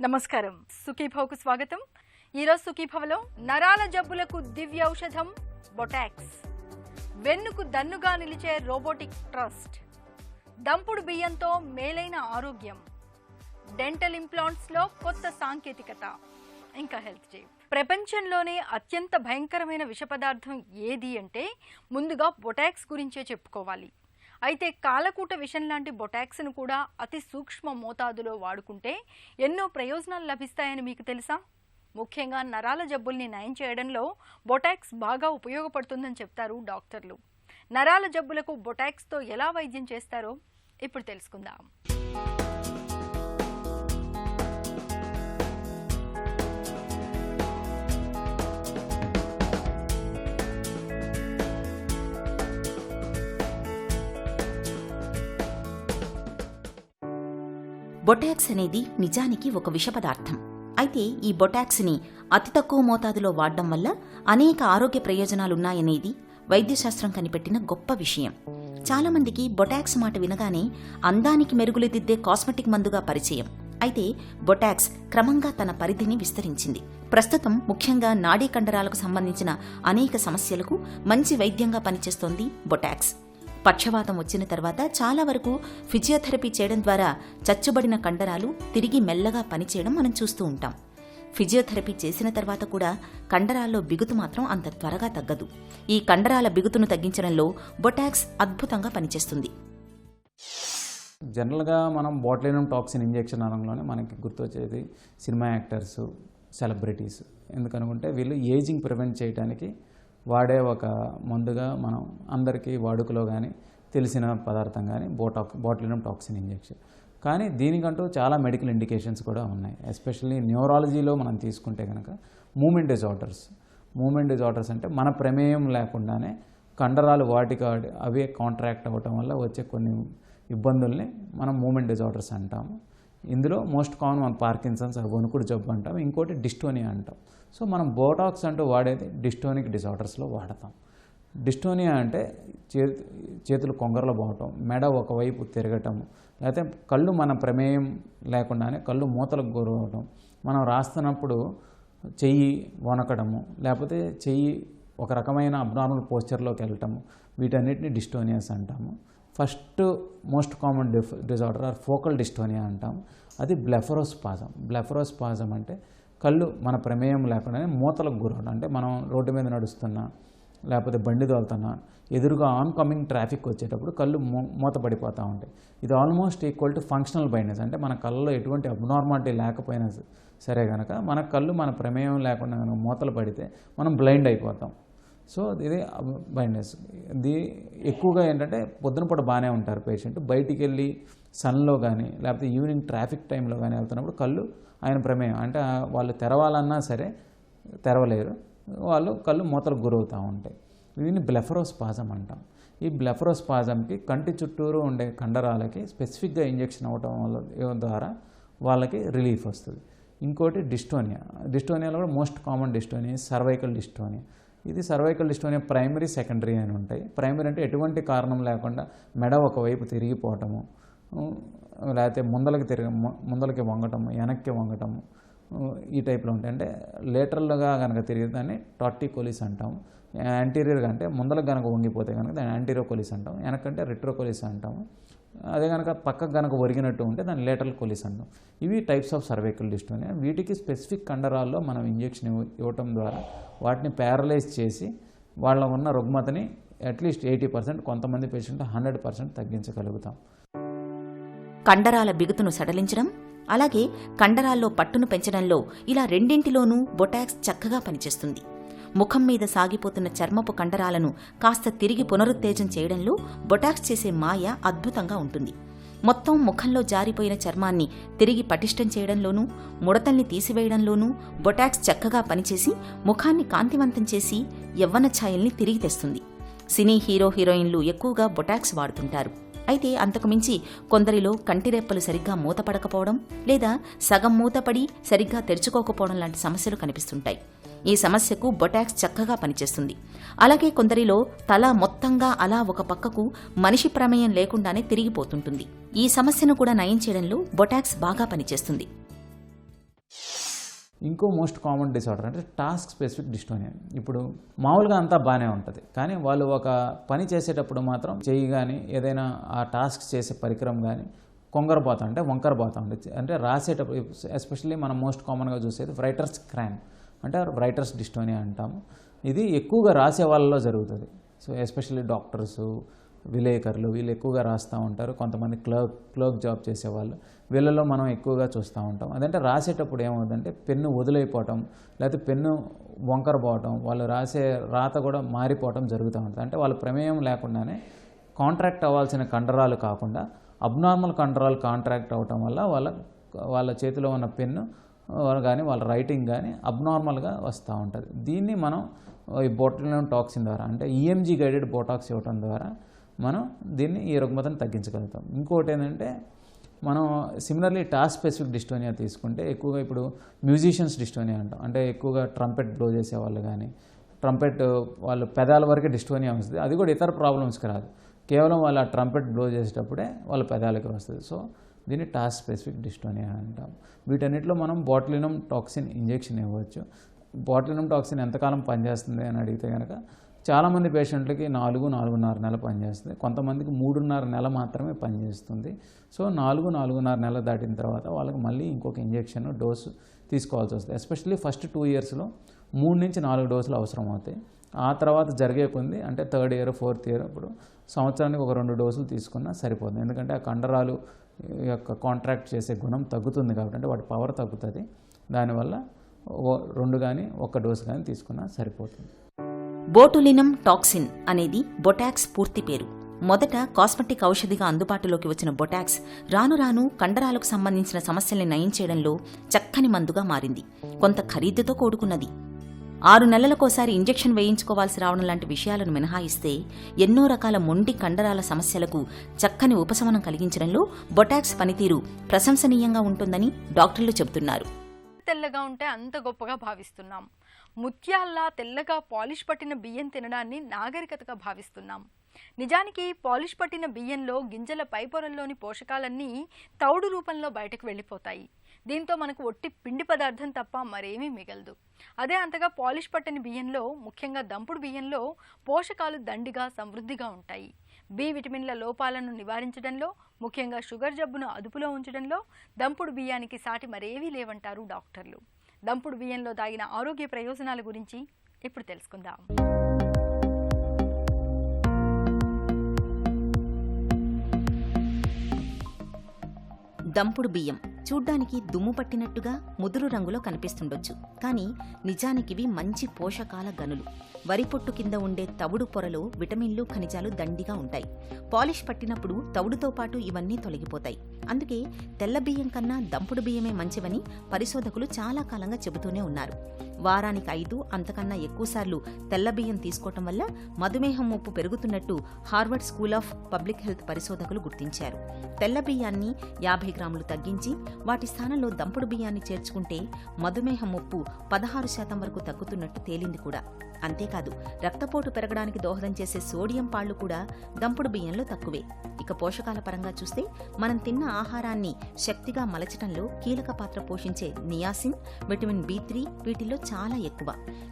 నమస్కారం, సుఖీభవకు స్వాగతం. ఈరోజు సుఖీభవలో నరాల జబ్బులకు దివ్య ఔషధం బొటాక్స్, వెన్నుకు దన్నుగా నిలిచే రోబోటిక్ ట్రస్ట్, దంపుడు బియ్యంతో మేలైన ఆరోగ్యం, డెంటల్ ఇంప్లాంట్స్ లో కొత్త సాంకేతికత, ఇంకా హెల్త్ టిప్. ప్రపంచంలోనే అత్యంత భయంకరమైన విష పదార్థం ఏది అంటే ముందుగా బొటాక్స్ గురించే చెప్పుకోవాలి. అయితే కాలకూట విషం లాంటి బొటాక్స్ను కూడా అతి సూక్ష్మ మోతాదులో వాడుకుంటే ఎన్నో ప్రయోజనాలు లభిస్తాయని మీకు తెలుసా? ముఖ్యంగా నరాల జబ్బుల్ని నయం చేయడంలో బొటాక్స్ బాగా ఉపయోగపడుతుందని చెప్తారు డాక్టర్లు. నరాల జబ్బులకు బొటాక్స్తో ఎలా వైద్యం చేస్తారో ఇప్పుడు తెలుసుకుందాం. బొటాక్స్ అనేది నిజానికి ఒక విష పదార్థం. అయితే ఈ బొటాక్స్ని అతి తక్కువ మోతాదులో వాడడం వల్ల అనేక ఆరోగ్య ప్రయోజనాలున్నాయనేది వైద్యశాస్త్రం కనిపెట్టిన గొప్ప విషయం. చాలామందికి బొటాక్స్ మాట వినగానే అందానికి మెరుగులు దిద్దే కాస్మెటిక్ మందుగా పరిచయం. అయితే బొటాక్స్ క్రమంగా తన పరిధిని విస్తరించింది. ప్రస్తుతం ముఖ్యంగా నాడీ కండరాలకు సంబంధించిన అనేక సమస్యలకు మంచి వైద్యంగా పనిచేస్తోంది బొటాక్స్. పక్షవాతం వచ్చిన తర్వాత చాలా వరకు ఫిజియోథెరపీ చేయడం ద్వారా చచ్చుబడిన కండరాలు తిరిగి మెల్లగా పనిచేయడం మనం చూస్తూ ఉంటాం. ఫిజియోథెరపీ చేసిన తర్వాత కూడా కండరాల్లో బిగుతు మాత్రం అంత త్వరగా తగ్గదు. ఈ కండరాల బిగుతును తగ్గించడంలో బొటాక్స్ అద్భుతంగా పనిచేస్తుంది. జనరల్గా మనం బొటులినం టాక్సిన్ ఇంజెక్షన్ అనగానే మనకి గుర్తొచ్చేది సినిమా యాక్టర్స్, సెలబ్రిటీస్. ఎందుకనుకుంటే వీళ్ళు ఏజింగ్ ప్రివెంట్ చేయడానికి వాడే ఒక మందుగా మనం అందరికీ వాడుకలో కానీ తెలిసిన పదార్థం కానీ బొటులినం టాక్సిన్ ఇంజెక్షన్. కానీ దీనికంటూ చాలా మెడికల్ ఇండికేషన్స్ కూడా ఉన్నాయి. ఎస్పెషల్లీ న్యూరాలజీలో మనం తీసుకుంటే కనుక మూమెంట్ డిజార్డర్స్ అంటే మన ప్రమేయం లేకుండానే కండరాలు వాటికి అవే కాంట్రాక్ట్ అవ్వటం వల్ల వచ్చే కొన్ని ఇబ్బందుల్ని మనం మూమెంట్ డిజార్డర్స్ అంటాము. ఇందులో మోస్ట్ కామన్ మన పార్కిన్సన్స్, వణుకుడు జబ్బు అంటాం, ఇంకోటి డిస్టోనియా అంటాం. సో మనం బోటాక్స్ అంటూ వాడేది డిస్టోనిక్ డిజార్డర్స్లో వాడతాం. డిస్టోనియా అంటే చేతులు కొంగరలో పోవటం, మెడ ఒకవైపు తిరగటం, లేకపోతే కళ్ళు మన ప్రమేయం లేకుండానే కళ్ళు మూతలకు గురవటం, మనం రాస్తున్నప్పుడు చెయ్యి వణకడము, లేకపోతే చెయ్యి ఒక రకమైన అబ్నార్మల్ పోస్చర్లోకి వెళ్ళటము, వీటన్నిటిని డిస్టోనియాస్ అంటాము. First most common disorder are focal dystonia అంటాం. అది బ్లెఫరోస్పాజం అంటే కళ్ళు మన ప్రమేయం లేకుండానే మూతలకు గురవడం. అంటే మనం రోడ్డు మీద నడుస్తున్నా లేకపోతే బండి తోలుతున్నా ఎదురుగా ఆన్ కమింగ్ ట్రాఫిక్ వచ్చేటప్పుడు కళ్ళు మూత పడిపోతూ ఉంటాయి. ఇది almost equal to functional blindness. అంటే మన కళ్ళలో ఎటువంటి అబ్నార్మాలిటీ లేకపోయినా సరే కనుక మన కళ్ళు మన ప్రమేయం లేకుండా మూతలు పడితే మనం బ్లైండ్ అయిపోతాం. సో ఇది బ్లైండ్నెస్. ఇది ఎక్కువగా ఏంటంటే పొద్దున పూట బాగానే ఉంటారు పేషెంట్, బయటికి వెళ్ళి సన్లో కానీ లేకపోతే ఈవినింగ్ ట్రాఫిక్ టైంలో కానీ వెళ్తున్నప్పుడు కళ్ళు ఆయన ప్రమేయం అంటే వాళ్ళు తెరవాలన్నా సరే తెరవలేరు, వాళ్ళు కళ్ళు మూతలకు గురవుతూ ఉంటాయి. దీన్ని బ్లెఫరోస్పాజం అంటాం. ఈ బ్లెఫరోస్పాజంకి కంటి చుట్టూరు ఉండే కండరాలకి స్పెసిఫిక్గా ఇంజెక్షన్ అవ్వటం ద్వారా వాళ్ళకి రిలీఫ్ వస్తుంది. ఇంకోటి డిస్టోనియాలో కూడా most common dystonia cervical dystonia. ఇది సర్వైకల్ డిస్టోనియా ప్రైమరీ, సెకండరీ అని ఉంటాయి. ప్రైమరీ అంటే ఎటువంటి కారణం లేకుండా మెడ ఒకవైపు తిరిగిపోవటము, లేకపోతే ముందలకి వంగటము, వెనక్కి వంగటము, ఈ టైప్లో ఉంటాయి. అంటే లేటరల్గా కనుక తిరిగితే దాన్ని టార్టికోలిస్ అంటాము. యాంటీరియర్గా అంటే ముందలకు కనుక వంగిపోతే కనుక దాన్ని యాంటీరోకోలిస్ అంటాము. వెనకంటే రెట్రోకోలిస్ అంటాము. అదే కనుక పక్కకు కనుక ఒరిగినట్టు ఉంటే దాన్ని లేటరల్ కోలిస్ అంటాం. ఇవి టైప్స్ ఆఫ్ సర్వైకల్ డిస్టోనియా. వీటికి స్పెసిఫిక్ కండరాల్లో మనం ఇంజెక్షన్ ఇవ్వటం ద్వారా వాటిని ప్యారలైజ్ చేసి వాళ్ళ ఉన్న రుగ్మతని అట్లీస్ట్ 80%, కొంతమంది పేషెంట్ 100% తగ్గించగలుగుతాం. కండరాల బిగుతును సడలించడం, అలాగే కండరాల్లో పట్టును పెంచడంలో ఇలా రెండింటిలోనూ బొటాక్స్ చక్కగా పనిచేస్తుంది. ముఖం మీద సాగిపోతున్న చర్మపు కండరాలను కాస్త తిరిగి పునరుత్తేజం చేయడంలో బొటాక్స్ చేసే మాయ అద్భుతంగా ఉంటుంది. మొత్తం ముఖంలో జారిపోయిన చర్మాన్ని తిరిగి పటిష్టం చేయడంలోనూ, ముడతల్ని తీసివేయడంలోనూ బొటాక్స్ చక్కగా పనిచేసి ముఖాన్ని కాంతివంతం చేసి యవ్వన ఛాయల్ని తిరిగి తెస్తుంది. సినీ హీరోయిన్లు ఎక్కువగా బొటాక్స్ వాడుతుంటారు. అయితే అంతకుమించి కొందరిలో కంటిరెప్పలు సరిగ్గా మూతపడకపోవడం లేదా సగం మూతపడి సరిగ్గా తెరుచుకోకపోవడం లాంటి సమస్యలు కనిపిస్తుంటాయి. ఈ సమస్యకు బొటాక్స్ చక్కగా పనిచేస్తుంది. అలాగే కొందరిలో తల మొత్తంగా అలా ఒక పక్కకు మనిషి ప్రమేయం లేకుండానే తిరిగిపోతుంటుంది. ఈ సమస్యను కూడా నయం చేయడంలో బొటాక్స్ బాగా పనిచేస్తుంది. ఇంకో మోస్ట్ కామన్ డిసార్డర్ అంటే టాస్క్ స్పెసిఫిక్ డిస్టోనియా. ఇప్పుడు మామూలుగా అంతా బాగానే ఉంటుంది, కానీ వాళ్ళు ఒక పని చేసేటప్పుడు మాత్రం చెయ్యి కానీ ఏదైనా ఆ టాస్క్ చేసే పరికరం కానీ కొంగరపోతా అంటే వంకరపోతా ఉంటుంది. అంటే రాసేటప్పుడు ఎస్పెషల్లీ మనం మోస్ట్ కామన్గా చూసేది రైటర్స్ క్రామ్ అంటే రైటర్స్ డిస్టోనియా అంటాము. ఇది ఎక్కువగా రాసే వాళ్ళలో జరుగుతుంది. సో ఎస్పెషల్లీ డాక్టర్సు, విలేకరులు వీళ్ళు ఎక్కువగా రాస్తూ ఉంటారు. కొంతమంది క్లర్క్ జాబ్ చేసేవాళ్ళు, వీళ్ళలో మనం ఎక్కువగా చూస్తూ ఉంటాం. అదంటే రాసేటప్పుడు ఏమవుతుందంటే పెన్ను వదిలైపోవటం, లేకపోతే పెన్ను వంకర పోవటం, వాళ్ళు రాసే రాత కూడా మారిపోవటం జరుగుతూ ఉంటుంది. అంటే వాళ్ళ ప్రమేయం లేకుండానే కాంట్రాక్ట్ అవ్వాల్సిన కండరాలు కాకుండా అబ్నార్మల్ కండరాలు కాంట్రాక్ట్ అవ్వటం వల్ల వాళ్ళ చేతిలో ఉన్న పెన్ను కానీ వాళ్ళ రైటింగ్ కానీ అబ్నార్మల్గా వస్తూ ఉంటుంది. దీన్ని మనం ఈ బొటులినం టాక్సిన్ ద్వారా అంటే ఈఎంజీ గైడెడ్ బోటాక్స్ ఇవ్వటం ద్వారా మనం దీన్ని ఈ రుగ్మతను తగ్గించగలుగుతాం. ఇంకోటి ఏంటంటే మనం సిమిలర్లీ టాస్క్ స్పెసిఫిక్ డిస్టోనియా తీసుకుంటే ఎక్కువగా ఇప్పుడు మ్యూజిషియన్స్ డిస్టోనియా అంటాం. అంటే ఎక్కువగా ట్రంపెట్ బ్లో చేసేవాళ్ళు కానీ ట్రంపెట్ వాళ్ళు పెదాల వరకే డిస్టోనియా వస్తుంది. అది కూడా ఇతర ప్రాబ్లమ్స్కి రాదు, కేవలం వాళ్ళు ఆ ట్రంపెట్ బ్లో చేసేటప్పుడే వాళ్ళ పెదాలకి వస్తుంది. సో దీన్ని టాస్క్ స్పెసిఫిక్ డిస్టోనియా అంటాం. వీటన్నిటిలో మనం బొటులినం టాక్సిన్ ఇంజెక్షన్ ఇవ్వచ్చు. బొటులినం టాక్సిన్ ఎంతకాలం పనిచేస్తుంది అని అడిగితే కనుక చాలామంది పేషెంట్లకి 4-4.5 నెలలు పనిచేస్తుంది, కొంతమందికి 3.5 నెల మాత్రమే పనిచేస్తుంది. సో 4-4.5 నెలలు దాటిన తర్వాత వాళ్ళకి మళ్ళీ ఇంకొక ఇంజెక్షన్ డోసు తీసుకోవాల్సి వస్తుంది. ఎస్పెషల్లీ ఫస్ట్ 2 ఇయర్స్లో 3-4 డోసులు అవసరం అవుతాయి. ఆ తర్వాత జరిగే కొంది అంటే 3rd ఇయర్ 4th ఇయర్ ఇప్పుడు సంవత్సరానికి ఒక 2 డోసులు తీసుకున్నా సరిపోతుంది. ఎందుకంటే ఆ కండరాలు యొక్క కాంట్రాక్ట్ చేసే గుణం తగ్గుతుంది కాబట్టి, అంటే వాటి పవర్ తగ్గుతుంది. దానివల్ల 2 కానీ 1 డోసు కానీ తీసుకున్నా సరిపోతుంది. బోటులినం టాక్సిన్ అనేది బొటాక్స్ పూర్తి పేరు. మొదట కాస్మెటిక్ ఔషధిగా అందుబాటులోకి వచ్చిన బొటాక్స్ రాను రాను కండరాలకు సంబంధించిన సమస్యల్ని నయం చేయడంలో చక్కని మందుగా మారింది. కొంత ఖరీదుతో కూడుకున్నది. 6 నెలలకోసారి ఇంజెక్షన్ వేయించుకోవాల్సి రావడం లాంటి విషయాలను మినహాయిస్తే ఎన్నో రకాల మొండి కండరాల సమస్యలకు చక్కని ఉపశమనం కలిగించడంలో బొటాక్స్ పనితీరు ప్రశంసనీయంగా ఉంటుందని డాక్టర్లు చెబుతున్నారు. తెల్లగా ఉంటే అంత గొప్పగా భావిస్తున్నాం. ముత్యాల్లా తెల్లగా పాలిష్ పట్టిన బియ్యం తినడాన్ని నాగరికతగా భావిస్తున్నాం. నిజానికి పాలిష్ పట్టిన బియ్యంలో గింజల పైపొరల్లోని పోషకాలన్నీ తౌడు రూపంలో బయటకు వెళ్ళిపోతాయి. దీంతో మనకు ఒట్టి పిండి పదార్థం తప్ప మరేమీ మిగలదు. అదే అంతగా పాలిష్ పట్టని బియ్యంలో, ముఖ్యంగా దంపుడు బియ్యంలో పోషకాలు దండిగా సమృద్ధిగా ఉంటాయి. బి విటమిన్ల లోపాలను నివారించడంలో, ముఖ్యంగా షుగర్ జబ్బును అదుపులో ఉంచడంలో దంపుడు బియ్యానికి సాటి మరేవీ లేవంటారు డాక్టర్లు. దంపుడు బియ్యంలో దాగిన ఆరోగ్య ప్రయోజనాల గురించి ఇప్పుడు తెలుసుకుందాం. దంపుడు బియ్యం చూడ్డానికి దుమ్ము పట్టినట్టుగా ముదురు రంగులో కనిపిస్తుండొచ్చు, కానీ నిజానికివి మంచి పోషకాల గనులు. వరి పొట్టు కింద ఉండే తవుడు పొరలో విటమిన్లు, ఖనిజాలు దండిగా ఉంటాయి. పాలిష్ పట్టినప్పుడు తవుడుతో పాటు ఇవన్నీ తొలగిపోతాయి. అందుకే తెల్ల బియ్యం కన్నా దంపుడు బియ్యమే మంచివని పరిశోధకులు చాలా కాలంగా చెబుతూనే ఉన్నారు. వారానికి 5 అంతకన్నా ఎక్కువసార్లు తెల్ల బియ్యం తీసుకోవటం వల్ల మధుమేహం ముప్పు పెరుగుతున్నట్టు Harvard school of public health పరిశోధకులు గుర్తించారు. తెల్ల బియ్యాన్ని 50 గ్రాములు తగ్గించి వాటి స్థానంలో దంపుడు బియ్యాన్ని చేర్చుకుంటే మధుమేహం ముప్పు 16% వరకు తగ్గుతున్నట్టు తేలింది కూడా. అంతేకాదు, రక్తపోటు పెరగడానికి దోహదం చేసే సోడియం పాళ్లు కూడా దంపుడు బియ్యంలో తక్కువే. ఇక పోషకాల పరంగా చూస్తే మనం తిన్న ఆహారాన్ని శక్తిగా మలచడంలో కీలక పాత్ర పోషించే నియాసిన్, విటమిన్ B3 వీటిల్లో చాలా ఎక్కువ.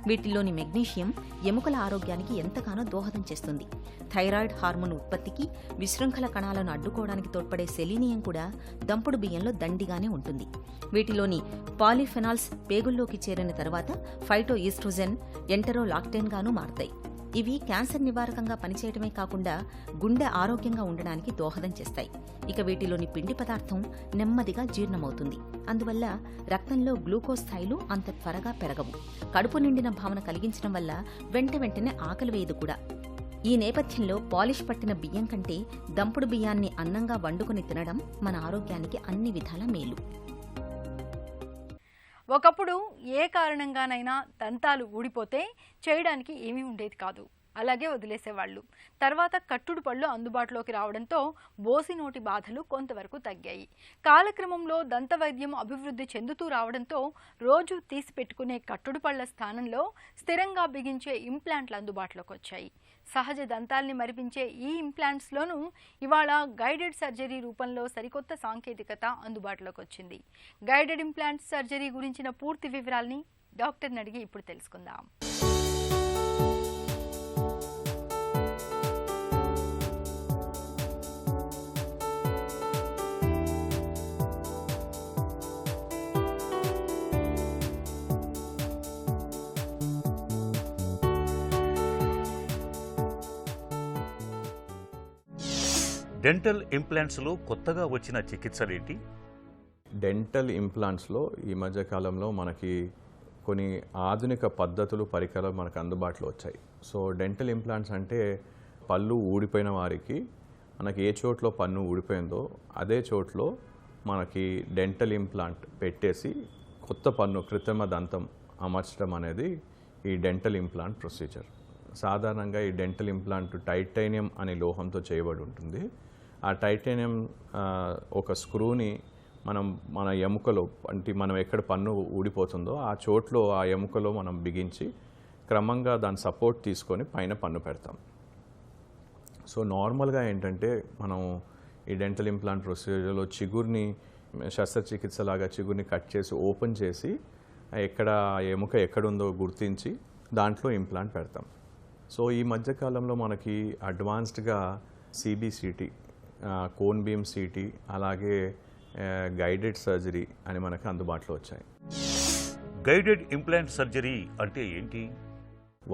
వీటిల్లోని మెగ్నీషియం ఎముకల ఆరోగ్యానికి ఎంతగానో దోహదం చేస్తుంది. థైరాయిడ్ హార్మోన్ ఉత్పత్తికి, విశృంఖల కణాలను అడ్డుకోవడానికి తోడ్పడే సెలీనియం కూడా దంపుడు బియ్యంలో దండిగానే ఉంటుంది. వీటిలోని పాలిఫెనాల్స్ పేగుల్లోకి చేరిన తర్వాత ఫైటో ఈస్ట్రోజెన్, ఎంటెరోలాక్టేన్ గాను మారతాయి. ఇవి క్యాన్సర్ నివారకంగా పనిచేయడమే కాకుండా గుండె ఆరోగ్యంగా ఉండడానికి దోహదం చేస్తాయి. ఇక వీటిలోని పిండి పదార్థం నెమ్మదిగా జీర్ణమవుతుంది. అందువల్ల రక్తంలో గ్లూకోజ్ స్థాయిలు అంత త్వరగా పెరగవు. కడుపు నిండిన భావన కలిగించడం వల్ల వెంటనే ఆకలి వేయదు కూడా. ఈ నేపథ్యంలో పాలిష్ పట్టిన బియ్యం కంటే దంపుడు బియ్యాన్ని అన్నంగా వండుకుని తినడం మన ఆరోగ్యానికి అన్ని విధాల మేలు. ఒకప్పుడు ఏ కారణంగానైనా దంతాలు ఊడిపోతే చేయడానికి ఏమీ ఉండేది కాదు, అలాగే వదిలేసేవాళ్ళు. తర్వాత కట్టుడు పళ్ళు అందుబాటులోకి రావడంతో బోసి నోటి బాధలు కొంతవరకు తగ్గాయి. కాలక్రమంలో దంత వైద్యం అభివృద్ధి చెందుతూ రావడంతో రోజు తీసి పెట్టుకునే కట్టుడు పళ్ల స్థానంలో స్థిరంగా బిగించే ఇంప్లాంట్లు అందుబాటులోకి వచ్చాయి. సహజ దంతాల్ని మరిపించే ఈ ఇంప్లాంట్స్లోనూ ఇవాళ గైడెడ్ సర్జరీ రూపంలో సరికొత్త సాంకేతికత అందుబాటులోకి వచ్చింది. గైడెడ్ ఇంప్లాంట్స్ సర్జరీ గురించిన పూర్తి వివరాల్ని డాక్టర్ని అడిగి ఇప్పుడు తెలుసుకుందాం. డెంటల్ ఇంప్లాంట్స్లో కొత్తగా వచ్చిన చికిత్సలేంటి? డెంటల్ ఇంప్లాంట్స్లో ఈ మధ్య కాలంలో మనకి కొన్ని ఆధునిక పద్ధతులు పరికరాలు మనకు అందుబాటులో వచ్చాయి. సో డెంటల్ ఇంప్లాంట్స్ అంటే పళ్ళు ఊడిపోయిన వారికి మనకి ఏ చోట్లో పన్ను ఊడిపోయిందో అదే చోట్లో మనకి డెంటల్ ఇంప్లాంట్ పెట్టేసి కొత్త పన్ను కృత్రిమ దంతం అమర్చడం అనేది ఈ డెంటల్ ఇంప్లాంట్ ప్రొసీజర్. సాధారణంగా ఈ డెంటల్ ఇంప్లాంట్ టైటానియం అనే లోహంతో చేయబడి ఉంటుంది. ఆ టైటానియం ఒక స్క్రూని మన ఎముకలో అంటే మనం ఎక్కడ పన్ను ఊడిపోతుందో ఆ చోట్లో ఆ ఎముకలో మనం బిగించి క్రమంగా దాని సపోర్ట్ తీసుకొని పైన పన్ను పెడతాం. సో నార్మల్గా ఏంటంటే మనం ఈ డెంటల్ ఇంప్లాంట్ ప్రొసీజర్లో చిగురిని శస్త్రచికిత్సలాగా చిగురిని కట్ చేసి ఓపెన్ చేసి ఎక్కడ ఆ ఎముక ఎక్కడుందో గుర్తించి దాంట్లో ఇంప్లాంట్ పెడతాం. సో ఈ మధ్యకాలంలో మనకి అడ్వాన్స్డ్గా CBCT, కోన్ బీమ్ CT, అలాగే గైడెడ్ సర్జరీ అని మనకు అందుబాటులో వచ్చాయి. గైడెడ్ ఇంప్లాంట్ సర్జరీ అంటే ఏంటి?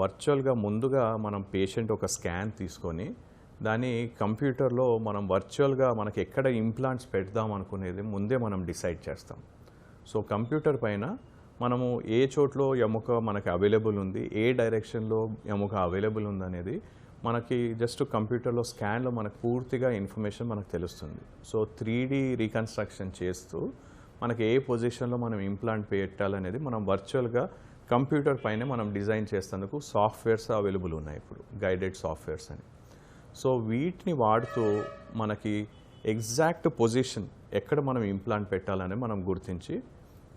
వర్చువల్గా ముందుగా మనం పేషెంట్ ఒక స్కాన్ తీసుకొని దాన్ని కంప్యూటర్లో మనం వర్చువల్గా మనకి ఎక్కడ ఇంప్లాంట్స్ పెడదాం అనుకునేది ముందే మనం డిసైడ్ చేస్తాం. సో కంప్యూటర్ పైన మనము ఏ చోట్లో ఎముక మనకి అవైలబుల్ ఉంది, ఏ డైరెక్షన్లో ఎముక అవైలబుల్ ఉంది అనేది మనకి జస్ట్ కంప్యూటర్లో స్కాన్లో మనకు పూర్తిగా ఇన్ఫర్మేషన్ మనకు తెలుస్తుంది. సో 3D రీకన్స్ట్రక్షన్ చేస్తూ మనకి ఏ పొజిషన్లో మనం ఇంప్లాంట్ పెట్టాలనేది మనం వర్చువల్గా కంప్యూటర్ పైన మనం డిజైన్ చేసేందుకు సాఫ్ట్వేర్స్ అవైలబుల్ ఉన్నాయి ఇప్పుడు, గైడెడ్ సాఫ్ట్వేర్స్ అని. సో వీటిని వాడుతూ మనకి ఎగ్జాక్ట్ పొజిషన్ ఎక్కడ మనం ఇంప్లాంట్ పెట్టాలని మనం గుర్తించి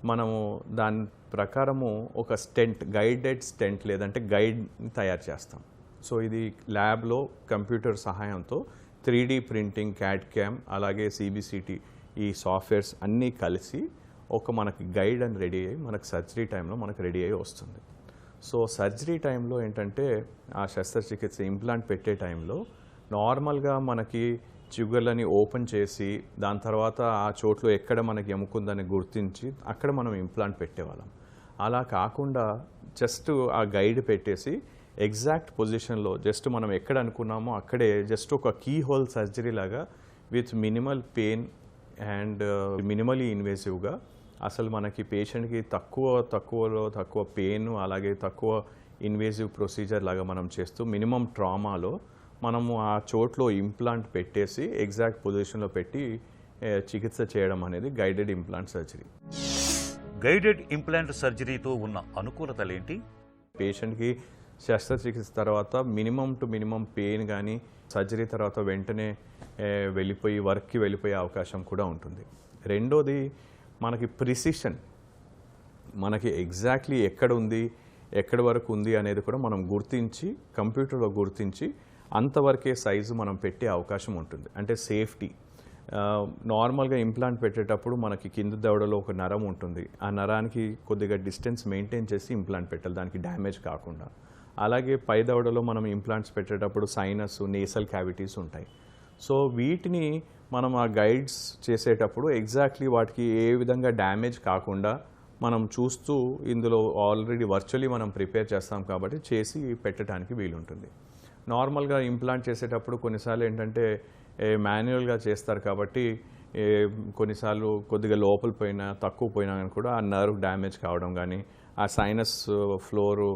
మనము దాని ప్రకారము ఒక స్టెంట్, గైడెడ్ స్టెంట్ లేదంటే గైడ్ని తయారు చేస్తాం. సో ఇది ల్యాబ్లో కంప్యూటర్ సహాయంతో 3D ప్రింటింగ్, CAD/CAM, అలాగే CBCT ఈ సాఫ్ట్వేర్స్ అన్నీ కలిసి ఒక మనకి గైడ్ అని రెడీ అయ్యి మనకు సర్జరీ టైంలో మనకు రెడీ అయ్యి వస్తుంది. సో సర్జరీ టైంలో ఏంటంటే ఆ శస్త్రచికిత్స ఇంప్లాంట్ పెట్టే టైంలో నార్మల్గా మనకి చిగుర్లని ఓపెన్ చేసి దాని తర్వాత ఆ చోట్లో ఎక్కడ మనకి ఎముకుందని గుర్తించి అక్కడ మనం ఇంప్లాంట్ పెట్టేవాళ్ళం. అలా కాకుండా జస్ట్ ఆ గైడ్ పెట్టేసి ఎగ్జాక్ట్ పొజిషన్లో జస్ట్ మనం ఎక్కడ అనుకున్నామో అక్కడే జస్ట్ ఒక కీ హోల్ సర్జరీ లాగా with minimal pain and minimally ఇన్వేసివ్గా అసలు మనకి పేషెంట్కి తక్కువ పెయిన్ అలాగే తక్కువ ఇన్వేసివ్ ప్రొసీజర్ లాగా మనం చేస్తూ మినిమం ట్రామాలో మనము ఆ చోట్లో ఇంప్లాంట్ పెట్టేసి ఎగ్జాక్ట్ పొజిషన్లో పెట్టి చికిత్స చేయడం అనేది guided implant surgery. Guided implant సర్జరీతో ఉన్న అనుకూలతలేంటి? పేషెంట్కి శస్త్రచికిత్స తర్వాత మినిమం టు మినిమం పెయిన్ కానీ సర్జరీ తర్వాత వెంటనే వర్క్కి వెళ్ళిపోయే అవకాశం కూడా ఉంటుంది. రెండోది మనకి ప్రిసిషన్, మనకి ఎగ్జాక్ట్లీ ఎక్కడ ఉంది, ఎక్కడి వరకు ఉంది అనేది కూడా మనం గుర్తించి కంప్యూటర్లో గుర్తించి అంతవరకే సైజు మనం పెట్టే అవకాశం ఉంటుంది. అంటే సేఫ్టీ, నార్మల్గా ఇంప్లాంట్ పెట్టేటప్పుడు మనకి కింద దవడలో ఒక నరం ఉంటుంది. ఆ నరానికి కొద్దిగా డిస్టెన్స్ మెయింటైన్ చేసి ఇంప్లాంట్ పెట్టాలి, దానికి డ్యామేజ్ కాకుండా. అలాగే పై దవడలో మనం ఇంప్లాంట్స్ పెట్టేటప్పుడు సైనస్, నేసల్ క్యావిటీస్ ఉంటాయి. సో వీటిని మనం ఆ గైడ్స్ చేసేటప్పుడు ఎగ్జాక్ట్లీ వాటికి ఏ విధంగా డ్యామేజ్ కాకుండా మనం చూస్తూ ఇందులో ఆల్రెడీ వర్చువల్లీ మనం ప్రిపేర్ చేస్తాం కాబట్టి చేసి పెట్టడానికి వీలుంటుంది. నార్మల్గా ఇంప్లాంట్ చేసేటప్పుడు కొన్నిసార్లు ఏంటంటే మాన్యువల్గా చేస్తారు కాబట్టి కొన్నిసార్లు కొద్దిగా లోపల పోయినా తక్కువ పోయినా కానీ కూడా ఆ నర్వ్ డ్యామేజ్ కావడం కానీ ఆ సైనస్ ఫ్లోరు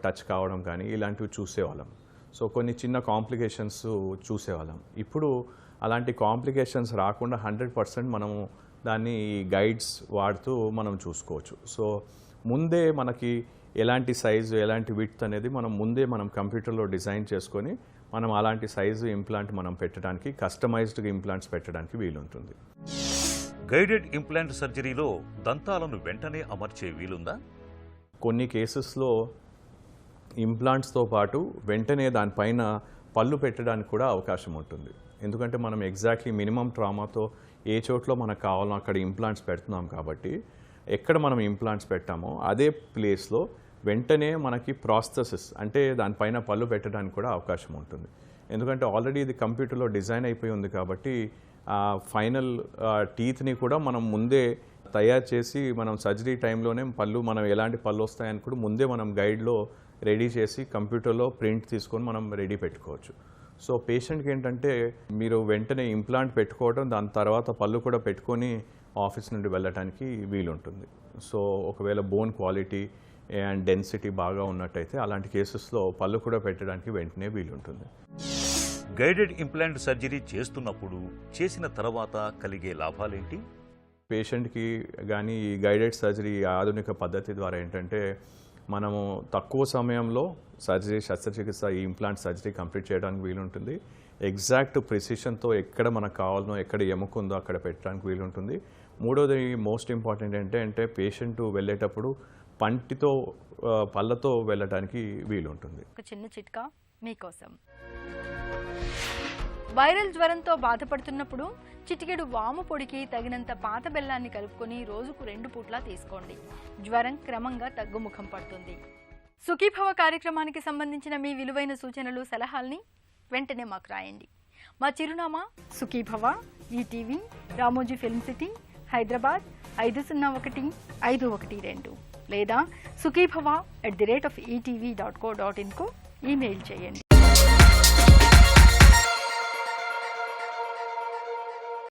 టచ్ కావడం కానీ ఇలాంటివి చూసేవాళ్ళం. సో కొన్ని చిన్న కాంప్లికేషన్స్ చూసేవాళ్ళం. ఇప్పుడు అలాంటి కాంప్లికేషన్స్ రాకుండా 100% మనము దాన్ని గైడ్స్ వాడుతూ మనం చూసుకోవచ్చు. సో ముందే మనకి ఎలాంటి సైజు ఎలాంటి విడ్త్ అనేది మనం కంప్యూటర్లో డిజైన్ చేసుకొని మనం అలాంటి సైజు ఇంప్లాంట్ మనం పెట్టడానికి కస్టమైజ్డ్గా ఇంప్లాంట్స్ పెట్టడానికి వీలుంటుంది. గైడెడ్ ఇంప్లాంట్ సర్జరీలో దంతాలను వెంటనే అమర్చే వీలుందా? కొన్ని కేసెస్లో ఇంప్లాంట్స్తో పాటు వెంటనే దానిపైన పళ్ళు పెట్టడానికి కూడా అవకాశం ఉంటుంది. ఎందుకంటే మనం ఎగ్జాక్ట్లీ మినిమం ట్రామాతో ఏ చోట్లో మనకు కావాలో అక్కడ ఇంప్లాంట్స్ పెడుతున్నాం కాబట్టి ఎక్కడ మనం ఇంప్లాంట్స్ పెట్టామో అదే ప్లేస్లో వెంటనే మనకి ప్రాస్థెసిస్ అంటే దానిపైన పళ్ళు పెట్టడానికి కూడా అవకాశం ఉంటుంది. ఎందుకంటే ఆల్రెడీ ఇది కంప్యూటర్లో డిజైన్ అయిపోయి ఉంది కాబట్టి ఫైనల్ టీత్ని కూడా మనం ముందే తయారు చేసి మనం సర్జరీ టైంలోనే పళ్ళు మనం ఎలాంటి పళ్ళు వస్తాయని కూడా ముందే మనం గైడ్లో రెడీ చేసి కంప్యూటర్లో ప్రింట్ తీసుకొని మనం రెడీ పెట్టుకోవచ్చు. సో పేషెంట్కి ఏంటంటే మీరు వెంటనే ఇంప్లాంట్ పెట్టుకోవడం దాని తర్వాత పళ్ళు కూడా పెట్టుకొని ఆఫీస్ నుండి వెళ్ళటానికి వీలుంటుంది. సో ఒకవేళ బోన్ క్వాలిటీ అండ్ డెన్సిటీ బాగా ఉన్నట్టయితే అలాంటి కేసెస్లో పళ్ళు కూడా పెట్టడానికి వెంటనే వీలుంటుంది. గైడెడ్ ఇంప్లాంట్ సర్జరీ చేస్తున్నప్పుడు చేసిన తర్వాత కలిగే లాభాలేంటి? పేషెంట్కి కానీ ఈ గైడెడ్ సర్జరీ ఆధునిక పద్ధతి ద్వారా ఏంటంటే మనము తక్కువ సమయంలో శస్త్రచికిత్స ఈ ఇంప్లాంట్ సర్జరీ కంప్లీట్ చేయడానికి వీలుంటుంది. ఎగ్జాక్ట్ ప్రిసిషన్తో ఎక్కడ మనకు కావాలనో ఎక్కడ ఎముకుందో అక్కడ పెట్టడానికి వీలుంటుంది. మూడోది మోస్ట్ ఇంపార్టెంట్ ఏంటంటే పేషెంట్ వెళ్ళేటప్పుడు పళ్ళతో వెళ్ళడానికి వీలుంటుంది. ఒక చిన్న చిట్కా మీకోసం. వైరల్ జ్వరంతో బాధపడుతున్నప్పుడు చిటికెడు వాము పొడికి తగినంత పాత బెల్లాన్ని కలుపుకొని రోజుకు 2 పూట్లా తీసుకోండి. జ్వరం క్రమంగా తగ్గుముఖం పడుతుంది. సుఖీభవ కార్యక్రమానికి సంబంధించిన మీ విలువైన సూచనలు సలహాల్ని వెంటనే మాకు రాయండి. మా చిరునామా Sukhibhava, ETV, Ramoji film city, Hyderabad 501512 లేదా sukhibhava@etv.co.in కు ఈమెయిల్ చేయండి.